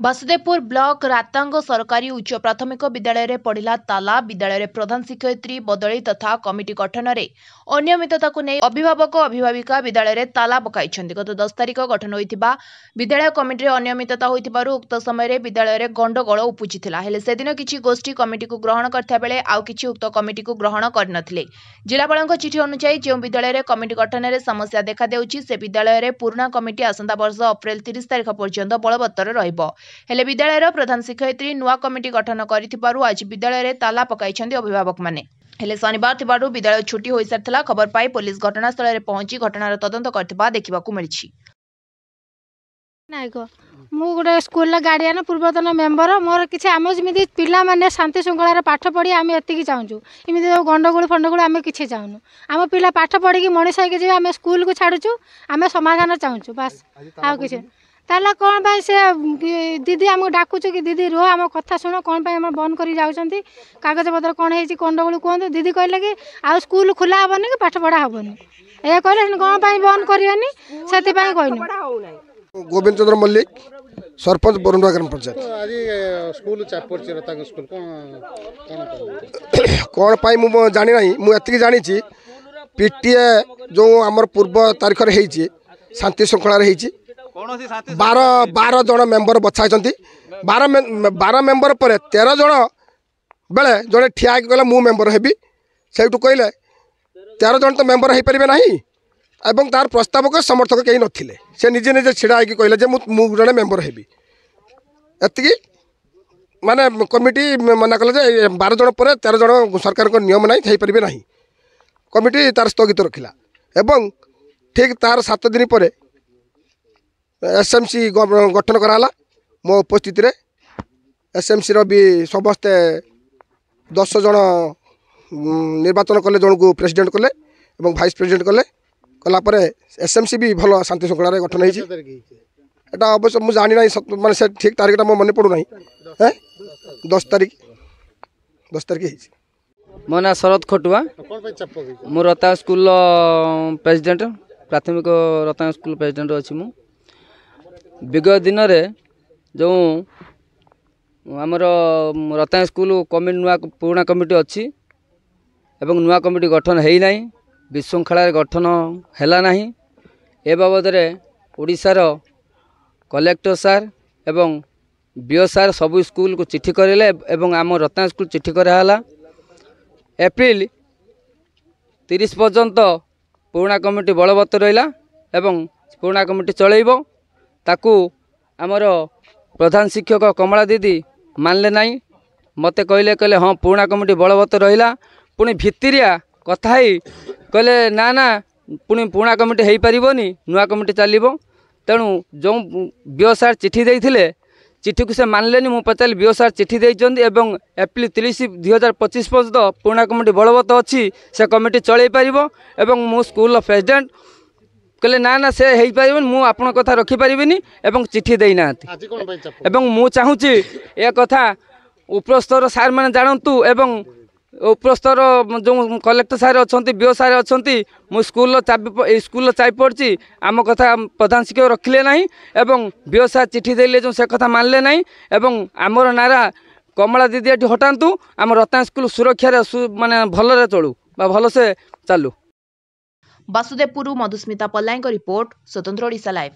Vasudevpur block रातांग सरकारी उच्च प्राथमिक विद्यालय में पड़ा ताला विद्यालय प्रधान शिक्षयित्री बदली तथा कमिटी गठन में अनियमितता को नहीं अभिभावक अभिभाविका विद्यालय में ताला पकाई गत 10 तारिख गठन होता विद्यालय कमिटी अनियमितता होइथिबारु उक्त समय विद्यालय में गंडगोल उपजी हेले से दिन किसी गोष्ठी कमिटी को ग्रहण करता बेले आउ किछि उक्त कमिटी को ग्रहण करनथिले। जिलापाल चिठी अनुसार जो विद्यालय में कमिटी गठन में समस्या देखा देउछि से विद्यालय में पुराना कमिटी आसंता वर्ष अप्रैल 30 तारिख पर्यंत बलवत्तर रहिबो। हेले विद्यालय प्रधान शिक्षयित्री नुआ कमिटी गठन करिथिबारु आज विद्यालय में ताला पकाइछन्ति अभिभावक माने। हेले शनिवार थिबारु विद्यालय छुट्टी होई सारथिला खबर पाई पुलिस घटनास्थल में पहुंची घटनार तदंत करथिबा देखिबाकू मिलिछि। नायक मु गोटे स्कूल गार्डियन पूर्वतन मेम्बर मोर किसी आम जमी पिला माने शांति श्रृंखला पाठ पढ़ी आम एति चाहूँ इमती जो गंडगोल फंडगोल आम किसी चाहूँ आम पिला पाठ पढ़ी मनीष होगी जी आम स्कूल को छाड़ू आम समाधान चाहूँ बस आउ कि ताला कौन पाई से दीदी आमको डाकुचु कि दीदी रुह आम कथा शुण कौन पाई आम बंद कर जाऊँगी कागज पत्र कौन है गंडगोल कहतु दीदी कहले कि आउ स्कूल खोला हेनी कि पाठ पढ़ा हेनी ये कहले कौन पाई बंद करनी से कहनी। गोविंद चंद्र मल्लिक सरपंच बरुणा ग्राम पंचायत कौन पाई मु जानी ना मुझे जानी पीटीए जो आमर पूर्व तारीख में शांति श्रृंखला 12 जन मेम्बर बछा 12 मेम्बर पर 13 जन बेले जड़े ठिया कहला मु मेम्बर हेबी से कहले 13 जन तो मेम्बर हो पारे ना एवं तार प्रस्तावक समर्थक कहीं नथिले से निजे निजे छिड़ा होगी कहले जे मु जड़े मेम्बर हेबी एति माने कमिटी मना कले जे 12 जन पर 13 जन सरकार को नियम नहीं थई परिबे नहीं कमिटी तार स्थगित रखिला एवं ठीक तार 7 दिन पर एसएमसी गठन कराला मो उपस्थित रे एसएमसी रो भी समस्त 10 जन निर्वाचन कले जन को प्रेसिडेंट कले एवं वाइस प्रेसिडेंट कले कलापर एसएमसी भी भल शांति श्रृंखला गठन होता अवश्य मुझे जानी ना माने से ठीक तारीखटा मो मन पड़ू ना 10 तारीख मो ना शरद खटुआ मो रता स्कूल प्रेसिडेंट प्राथमिक रता स्कूल प्रेसिडेंट अच्छी मु विगत दिन में जो आमर रता स्कूल कमिटी नुआ पुराना कमिटी अच्छी एवं नुआ कमिटी गठन है ना विशृंखला गठन है ना ए बाबद ओडिशार कलेक्टर सार एवं बीओ सार सबू स्कूल को चिट्ठी करेले एवं आम रत्ना स्कूल चिट्ठी कराला एप्रिल 30 पर्यंत पुराना कमिटी बलवत्तर रहा एवं पुराना कमिटी चलैब ताकू आमर प्रधान शिक्षक कमला दीदी मानले नहीं मते कहले हाँ पुराना कमिटी बलवत्तर रहा पुणी भितरिया कथा कहले ना पुणी पुराना कमिटी हो पारनी नुआ कमिटी चलो तेणु जो बीओ सार चिट्ठी देते चिट्ठी को से मानले मु पचारि बीओ सार चिट्ठी देइछन्ति एवं एप्रिल 30 2025 पर्यंत पुराना कमिटी बलवत्तर अच्छी से कमिटी चल पारिबो एवं मु स्कूल प्रेसिडेंट कहले ना से हो पार मु आपण कथा रखिपारि एवं चिट्ठी देना एवं मु चाहूँगी ए कथा उपरस्तर सार मैंने जानतु एवं उपरस्तर जो कलेक्टर सार अच्छा बीओ सार अच्छा मु स्कूल चाबी पड़ी आम कथा प्रधान शिक्षक रखिले ना एवं बीओ सार चिट्ठी देले जो से कथा मानले ना एवं आमर नारा कमला दीदी ये हटातु आम रत्ना स्कूल सुरक्षा माने भलरे चलू भल से चालू। वासुदेवपुर मधुस्मिता पल्लाईं रिपोर्ट स्वतंत्र ओडिशा लाइव।